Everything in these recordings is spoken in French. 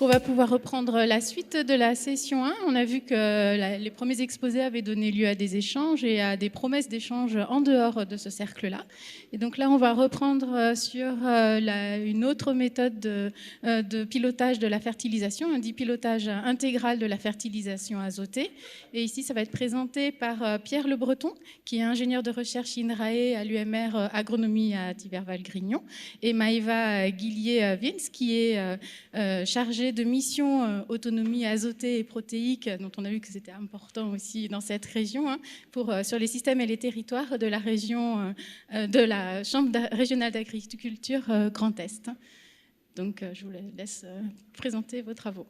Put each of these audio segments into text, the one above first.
On va pouvoir reprendre la suite de la session 1. On a vu que les premiers exposés avaient donné lieu à des échanges et à des promesses d'échanges en dehors de ce cercle-là. Et donc là, on va reprendre sur une autre méthode de pilotage de la fertilisation, un dit pilotage intégral de la fertilisation azotée. Et ici, ça va être présenté par Pierre Le Breton, qui est ingénieur de recherche INRAE à l'UMR Agronomie à Tiverval-Grignon, et Maëva Guillier-Vins, qui est chargée de mission autonomie azotée et protéique, dont on a vu que c'était important aussi dans cette région, sur les systèmes et les territoires de la région de la Chambre régionale d'agriculture Grand Est. Donc, je vous laisse présenter vos travaux.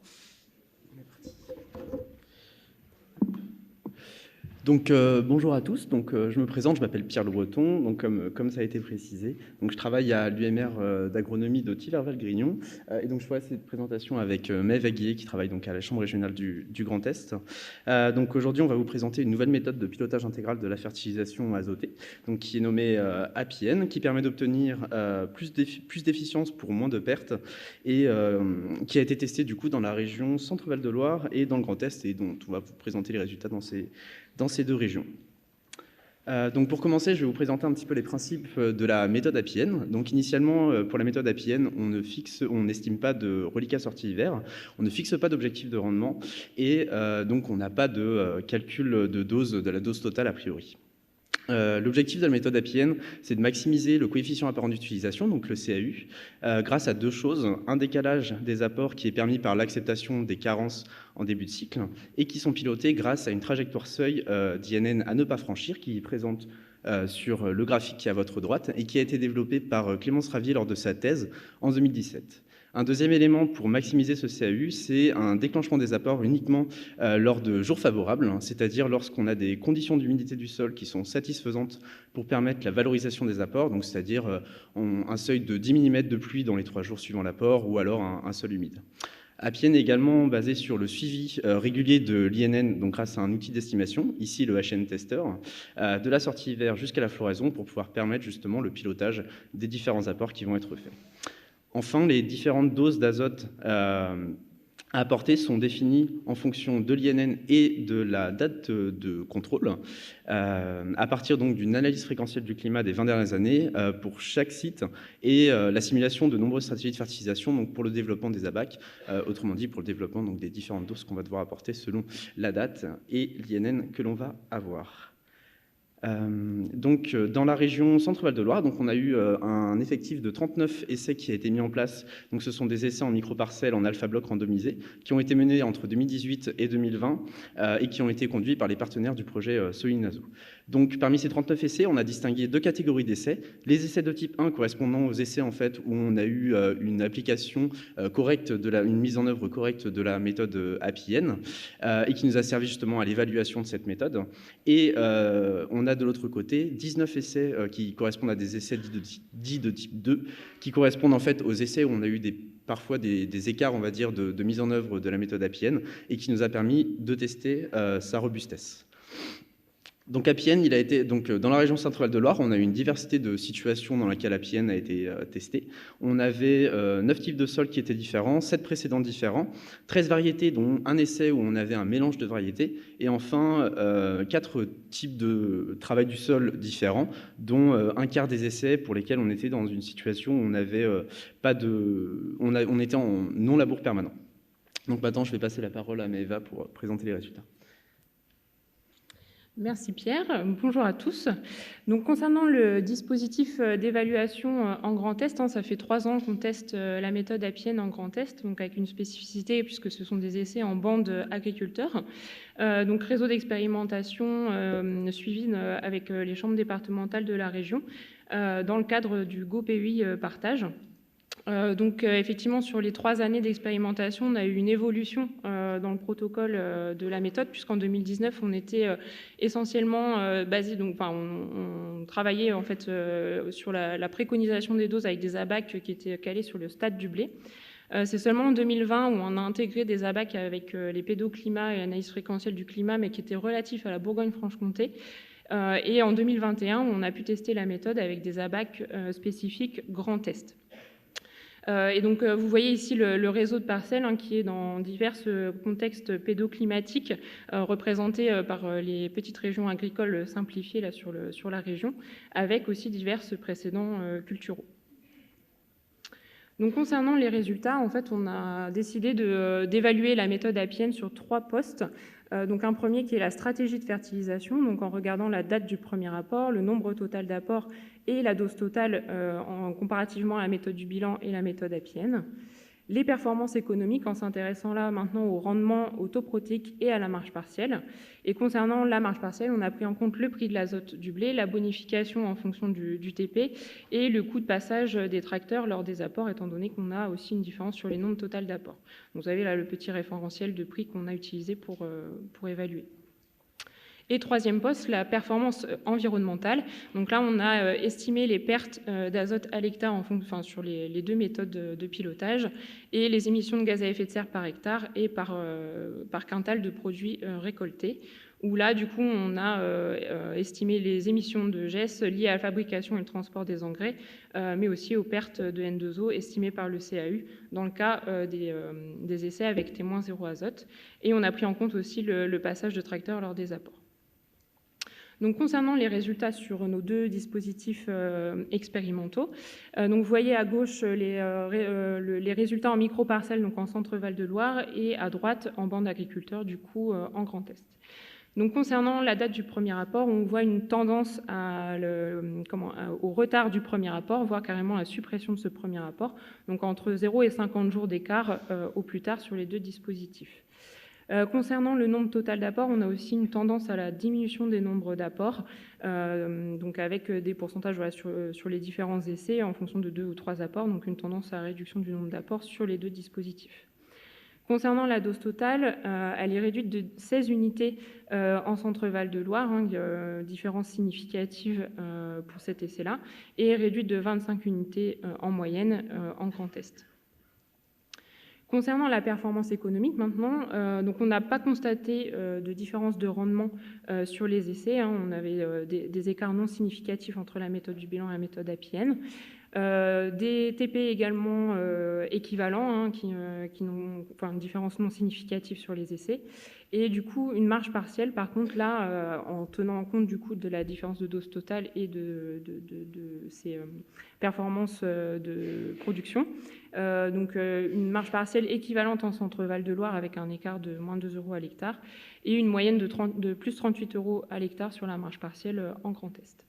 Donc, bonjour à tous. Donc, je me présente, je m'appelle Pierre Le Breton, donc, comme ça a été précisé. Donc, je travaille à l'UMR d'agronomie de Tiverval-Grignon. Et donc, je ferai cette présentation avec Maëva Guillet, qui travaille donc à la Chambre régionale du Grand Est. Donc, aujourd'hui, on va vous présenter une nouvelle méthode de pilotage intégral de la fertilisation azotée, donc, qui est nommée APN, qui permet d'obtenir plus d'efficience pour moins de pertes, et qui a été testée du coup dans la région Centre-Val de Loire et dans le Grand Est, et dont on va vous présenter les résultats dans ces deux régions. Donc pour commencer, je vais vous présenter un petit peu les principes de la méthode APN. Donc initialement, pour la méthode APN, on n'estime pas de reliquat sortie hiver, on ne fixe pas d'objectif de rendement, et donc on n'a pas de calcul de la dose totale a priori. L'objectif de la méthode APN, c'est de maximiser le coefficient apparent d'utilisation, donc le CAU, grâce à deux choses. Un décalage des apports qui est permis par l'acceptation des carences en début de cycle et qui sont pilotés grâce à une trajectoire seuil d'INN à ne pas franchir qui est présente sur le graphique qui est à votre droite et qui a été développé par Clémence Ravier lors de sa thèse en 2017. Un deuxième élément pour maximiser ce CAU, c'est un déclenchement des apports uniquement lors de jours favorables, c'est-à-dire lorsqu'on a des conditions d'humidité du sol qui sont satisfaisantes pour permettre la valorisation des apports, donc c'est-à-dire un seuil de 10 mm de pluie dans les 3 jours suivant l'apport ou alors un sol humide. APN est également basé sur le suivi régulier de l'INN, donc grâce à un outil d'estimation, ici le HN Tester, de la sortie hiver jusqu'à la floraison pour pouvoir permettre justement le pilotage des différents apports qui vont être faits. Enfin, les différentes doses d'azote à apporter sont définies en fonction de l'INN et de la date de contrôle, à partir donc d'une analyse fréquentielle du climat des 20 dernières années pour chaque site et la simulation de nombreuses stratégies de fertilisation donc pour le développement des ABAC, autrement dit pour le développement donc des différentes doses qu'on va devoir apporter selon la date et l'INN que l'on va avoir. Donc, dans la région Centre-Val de Loire, donc on a eu un effectif de 39 essais qui a été mis en place. Donc, ce sont des essais en micro-parcelles, en alpha-bloc randomisé, qui ont été menés entre 2018 et 2020 et qui ont été conduits par les partenaires du projet Solinazo. Donc, parmi ces 39 essais, on a distingué deux catégories d'essais. Les essais de type 1 correspondant aux essais en fait, où on a eu une application correcte, une mise en œuvre correcte de la méthode APN et qui nous a servi justement à l'évaluation de cette méthode. Et on a de l'autre côté 19 essais qui correspondent à des essais dits de type 2, qui correspondent en fait aux essais où on a eu parfois des écarts, on va dire, de mise en œuvre de la méthode APN et qui nous a permis de tester sa robustesse. Donc APN, il a été dans la région Centre-Val de Loire, on a eu une diversité de situations dans laquelle APN a été testé. On avait 9 types de sols qui étaient différents, 7 précédents différents, 13 variétés dont un essai où on avait un mélange de variétés et enfin 4 types de travail du sol différents, dont un quart des essais pour lesquels on était dans une situation où on avait on était en non-labour permanent. Donc maintenant, je vais passer la parole à Maëva pour présenter les résultats. Merci Pierre. Bonjour à tous. Donc, concernant le dispositif d'évaluation en Grand Est, ça fait 3 ans qu'on teste la méthode APN en Grand Est, donc avec une spécificité puisque ce sont des essais en bande agriculteurs. Donc réseau d'expérimentation suivi avec les chambres départementales de la région dans le cadre du GoPUI partage. Donc effectivement, sur les 3 années d'expérimentation, on a eu une évolution dans le protocole de la méthode, puisqu'en 2019, on était essentiellement basé, on travaillait en fait sur la préconisation des doses avec des ABAC qui étaient calés sur le stade du blé. C'est seulement en 2020 où on a intégré des ABAC avec les pédoclimats et l'analyse fréquentielle du climat, mais qui étaient relatifs à la Bourgogne-Franche-Comté. Et en 2021, on a pu tester la méthode avec des ABAC spécifiques Grand Est. Et donc, vous voyez ici le réseau de parcelles qui est dans divers contextes pédoclimatiques, représentés par les petites régions agricoles simplifiées là, sur la région, avec aussi divers précédents culturaux. Donc, concernant les résultats, en fait, on a décidé d'évaluer la méthode Appienne sur 3 postes. Donc, un premier qui est la stratégie de fertilisation, donc en regardant la date du premier apport, le nombre total d'apports et la dose totale comparativement à la méthode du bilan et la méthode Appienne. Les performances économiques en s'intéressant là maintenant au rendement, au taux protéique et à la marge partielle. Et concernant la marge partielle, on a pris en compte le prix de l'azote du blé, la bonification en fonction du TP et le coût de passage des tracteurs lors des apports, étant donné qu'on a aussi une différence sur les nombres totaux d'apports. Vous avez là le petit référentiel de prix qu'on a utilisé pour évaluer. Et troisième poste, la performance environnementale. Donc là, on a estimé les pertes d'azote à l'hectare sur les 2 méthodes de pilotage et les émissions de gaz à effet de serre par hectare et par quintal de produits récoltés. Où là, du coup, on a estimé les émissions de GES liées à la fabrication et le transport des engrais, mais aussi aux pertes de N2O estimées par le CAU dans le cas des essais avec T-0 azote. Et on a pris en compte aussi le passage de tracteurs lors des apports. Donc, concernant les résultats sur nos 2 dispositifs expérimentaux, donc vous voyez à gauche les résultats en micro-parcelles, donc en centre Val-de-Loire, et à droite en bande agriculteur, du coup en Grand Est. Donc, concernant la date du premier apport, on voit une tendance au retard du premier apport, voire carrément la suppression de ce premier apport, donc entre 0 et 50 jours d'écart au plus tard sur les 2 dispositifs. Concernant le nombre total d'apports, on a aussi une tendance à la diminution des nombres d'apports, donc avec des pourcentages sur les différents essais en fonction de 2 ou 3 apports, donc une tendance à la réduction du nombre d'apports sur les 2 dispositifs. Concernant la dose totale, elle est réduite de 16 unités en centre Val-de-Loire, différence significative pour cet essai-là, et réduite de 25 unités en moyenne en Grand Est. Concernant la performance économique maintenant, donc on n'a pas constaté de différence de rendement sur les essais. On avait des écarts non significatifs entre la méthode du bilan et la méthode Appienne. Des TP également équivalents qui n'ont une différence non significative sur les essais. Et du coup, une marge partielle, par contre, là, en tenant compte du coup de la différence de dose totale et de ces performances de production. Donc, une marge partielle équivalente en centre Val-de-Loire avec un écart de moins 2 € à l'hectare et une moyenne de plus 38 € à l'hectare sur la marge partielle en Grand Est.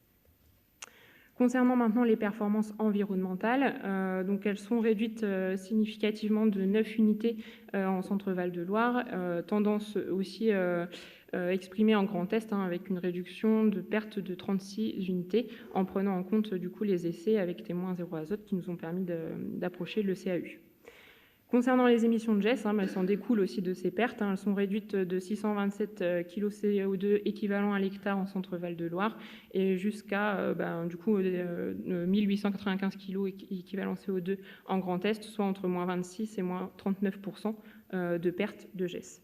Concernant maintenant les performances environnementales, donc elles sont réduites significativement de 9 unités en centre Val-de-Loire, tendance aussi exprimée en Grand Est avec une réduction de perte de 36 unités en prenant en compte du coup les essais avec T-0 azote qui nous ont permis d'approcher le CAU. Concernant les émissions de GES, elles s'en découlent aussi de ces pertes. Elles sont réduites de 627 kg CO2 équivalent à l'hectare en centre Val-de-Loire et jusqu'à du coup 1895 kg équivalent CO2 en Grand Est, soit entre moins 26 et moins 39% de pertes de GES.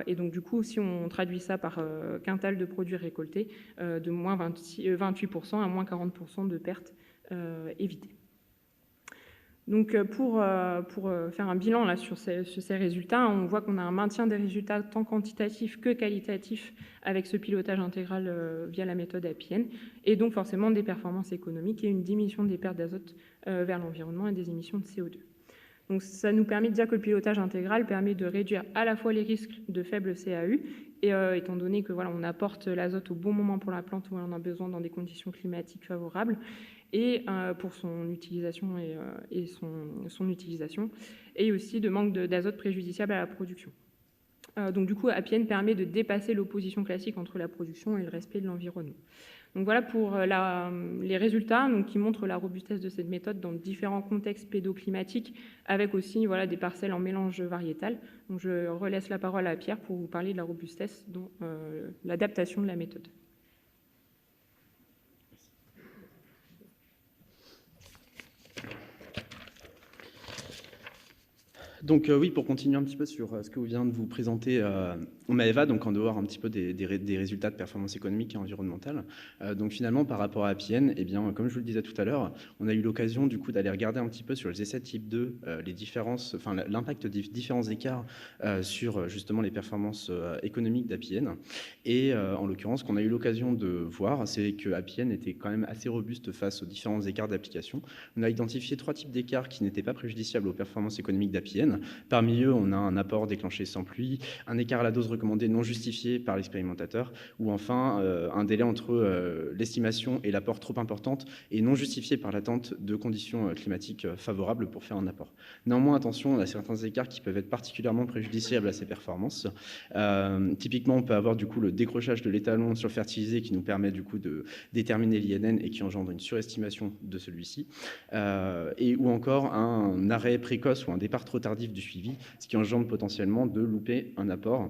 Et donc du coup, si on traduit ça par quintal de produits récoltés, de moins 28% à moins 40% de pertes évitées. Donc, pour faire un bilan là, sur ces résultats, on voit qu'on a un maintien des résultats tant quantitatifs que qualitatifs avec ce pilotage intégral via la méthode Appienne, et donc forcément des performances économiques et une diminution des pertes d'azote vers l'environnement et des émissions de CO2. Donc, ça nous permet de dire que le pilotage intégral permet de réduire à la fois les risques de faible CAU, et étant donné que voilà, on apporte l'azote au bon moment pour la plante où on en a besoin dans des conditions climatiques favorables, et pour son utilisation et son utilisation, et aussi de manque d'azote préjudiciable à la production. Donc du coup, Appienne permet de dépasser l'opposition classique entre la production et le respect de l'environnement. Donc voilà pour les résultats qui montrent la robustesse de cette méthode dans différents contextes pédoclimatiques, avec aussi voilà, des parcelles en mélange variétal. Donc je relaisse la parole à Pierre pour vous parler de la robustesse dans l'adaptation de la méthode. Donc oui, pour continuer un petit peu sur ce que vient de vous présenter Maëva, donc en dehors un petit peu des résultats de performance économique et environnementale. Donc finalement, par rapport à Appienne, eh bien, comme je vous le disais tout à l'heure, on a eu l'occasion du coup d'aller regarder un petit peu sur les essais type 2 les différences, enfin l'impact des différents écarts sur justement les performances économiques d'Appienne. Et en l'occurrence, ce qu'on a eu l'occasion de voir, c'est que Appienne était quand même assez robuste face aux différents écarts d'application. On a identifié 3 types d'écarts qui n'étaient pas préjudiciables aux performances économiques d'Appienne. Parmi eux, on a un apport déclenché sans pluie, un écart à la dose recommandée non justifié par l'expérimentateur, ou enfin un délai entre l'estimation et l'apport trop importante et non justifié par l'attente de conditions climatiques favorables pour faire un apport. Néanmoins, attention, on a certains écarts qui peuvent être particulièrement préjudiciables à ces performances. Typiquement, on peut avoir du coup le décrochage de l'étalon sur le fertilisé qui nous permet du coup de déterminer l'INN et qui engendre une surestimation de celui-ci, ou encore un arrêt précoce ou un départ trop tardif du suivi, ce qui engendre potentiellement de louper un apport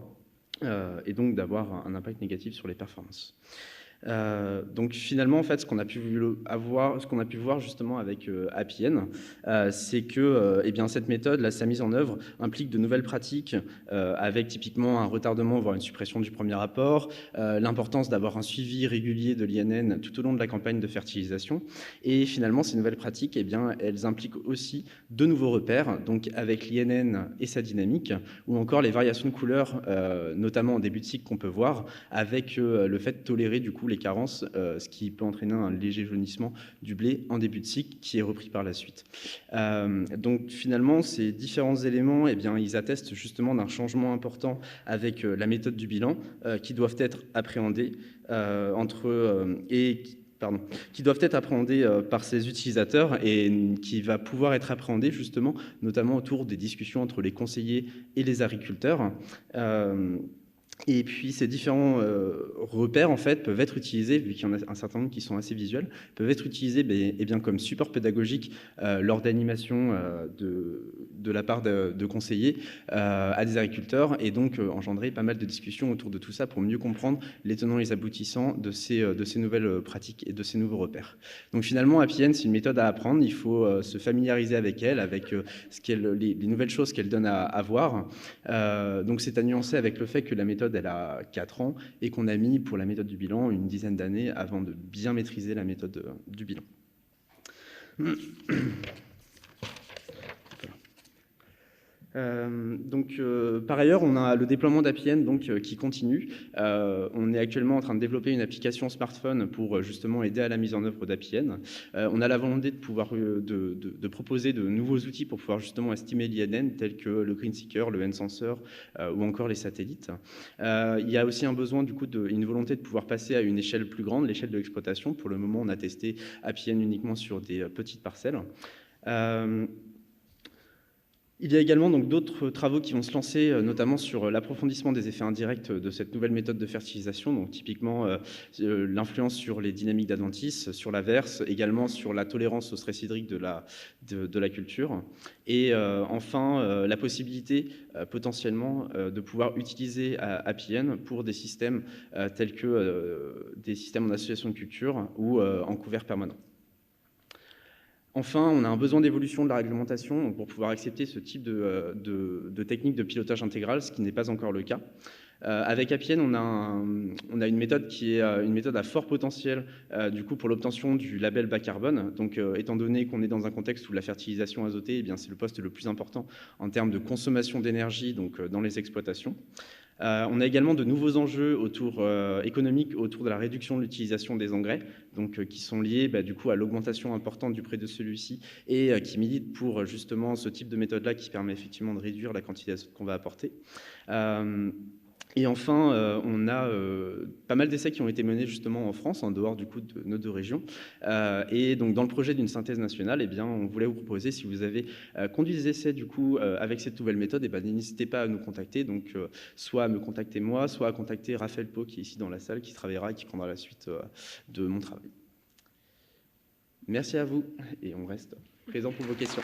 et donc d'avoir un impact négatif sur les performances. Donc finalement, en fait, ce qu'on a pu voir justement avec Appienne, c'est que eh bien, cette méthode, sa mise en œuvre, implique de nouvelles pratiques avec typiquement un retardement, voire une suppression du premier apport, l'importance d'avoir un suivi régulier de l'INN tout au long de la campagne de fertilisation. Et finalement, ces nouvelles pratiques, eh bien, elles impliquent aussi de nouveaux repères, donc avec l'INN et sa dynamique, ou encore les variations de couleurs, notamment en début de cycle qu'on peut voir, avec le fait de tolérer du coup les carences, ce qui peut entraîner un léger jaunissement du blé en début de cycle qui est repris par la suite. Donc finalement, ces différents éléments, eh bien, ils attestent justement d'un changement important avec la méthode du bilan qui doivent être appréhendés qui doivent être appréhendés par ses utilisateurs et qui va pouvoir être appréhendé justement, notamment autour des discussions entre les conseillers et les agriculteurs. Et puis ces différents repères en fait peuvent être utilisés, vu qu'il y en a un certain nombre qui sont assez visuels, peuvent être utilisés bien comme support pédagogique lors d'animations de la part de conseillers à des agriculteurs, et donc engendrer pas mal de discussions autour de tout ça pour mieux comprendre les tenants et les aboutissants de ces nouvelles pratiques et de ces nouveaux repères. Donc finalement, Appienne, c'est une méthode à apprendre, il faut se familiariser avec elle, avec les nouvelles choses qu'elle donne à voir. Donc c'est à nuancer avec le fait que la méthode elle a 4 ans et qu'on a mis pour la méthode du bilan une dizaine d'années avant de bien maîtriser la méthode du bilan. Par ailleurs, on a le déploiement d'Appienne qui continue. On est actuellement en train de développer une application smartphone pour justement aider à la mise en œuvre d'Appienne. On a la volonté de pouvoir de proposer de nouveaux outils pour pouvoir justement estimer l'INN, tels que le GreenSeeker, le N-Sensor ou encore les satellites. Il y a aussi un besoin, du coup, une volonté de pouvoir passer à une échelle plus grande, l'échelle de l'exploitation. Pour le moment, on a testé Appienne uniquement sur des petites parcelles. Il y a également donc d'autres travaux qui vont se lancer, notamment sur l'approfondissement des effets indirects de cette nouvelle méthode de fertilisation, donc typiquement l'influence sur les dynamiques d'adventice, sur l'averse, également sur la tolérance au stress hydrique de la culture, et enfin la possibilité potentiellement de pouvoir utiliser Appienne pour des systèmes tels que des systèmes en association de culture ou en couvert permanent. Enfin, on a un besoin d'évolution de la réglementation pour pouvoir accepter ce type de technique de pilotage intégral, ce qui n'est pas encore le cas. Avec Appienne, on a une méthode qui est une méthode à fort potentiel du coup pour l'obtention du label bas carbone. Donc, étant donné qu'on est dans un contexte où la fertilisation azotée, eh bien, c'est le poste le plus important en termes de consommation d'énergie dans les exploitations. On a également de nouveaux enjeux économiques autour de la réduction de l'utilisation des engrais, qui sont liés du coup à l'augmentation importante du prix de celui-ci et qui militent pour justement ce type de méthode-là qui permet effectivement de réduire la quantité d'azote qu'on va apporter. Et enfin, on a pas mal d'essais qui ont été menés justement en France, en dehors du coup de nos 2 régions. Et donc dans le projet d'une synthèse nationale, eh bien, on voulait vous proposer, si vous avez conduit des essais du coup avec cette nouvelle méthode, eh bien, n'hésitez pas à nous contacter. Donc soit à me contacter moi, soit à contacter Raphaël Pau qui est ici dans la salle, qui travaillera et qui prendra la suite de mon travail. Merci à vous et on reste présent pour vos questions.